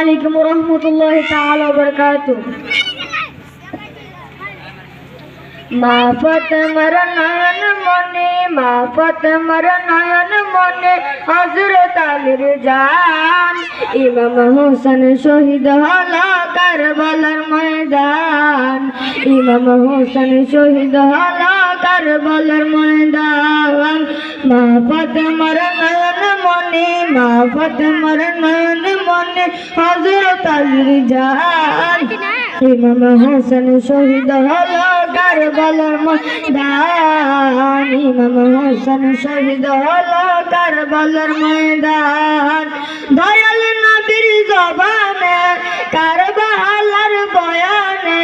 আলাইকুম ওয়া রাহমাতুল্লাহি তাআলা ওয়া বারাকাতুহু। মা ফাতেমার নয়ন মনে, মা ফাতেমার নয়ন মনে, হযরত আলীর জান। ইমাম হোসেন শহীদ হলো কারবালার ময়দান, ইমাম হোসেন শহীদ হলো কারবালার ময়দান। মা ফাতেমার নয়ন মনে, মা ফাতেমার নয়ন মনে, হযরত আলীর জান। ইমাম হোসেন শহীদ হলো কারবালার ময়দান, ইমাম হোসেন শহীদ হলো কারবালার ময়দান। দয়াল নবীর জবানে কারবালার বয়ানে,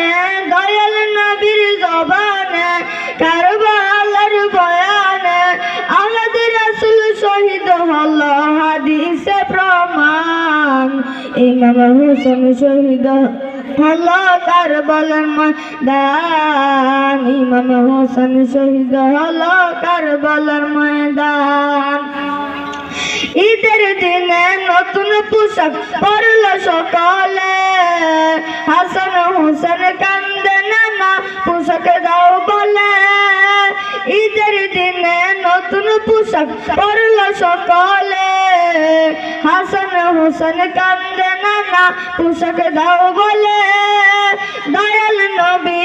দয়াল নবীর জবানে কারবালার বয়ানে, আমাদের রাসূল শহীদ হলো হাদিসে প্রমাণ। ইমাম হোসেন শহীদ হলো কারবালার ময়দান, ইমাম হোসেন শহীদ হলো কারবালার ময়দান। ঈদের দিনে নতুন পোশাক পরল সকালে, হাসান হোসেন কান্দে নানা পোশাক দাও বলে। ঈদের দিনে নতুন পোশাক পরল সকালে, হাসান হোসেন কান্দে নানা পোশাক দাও বলে। দয়াল নবী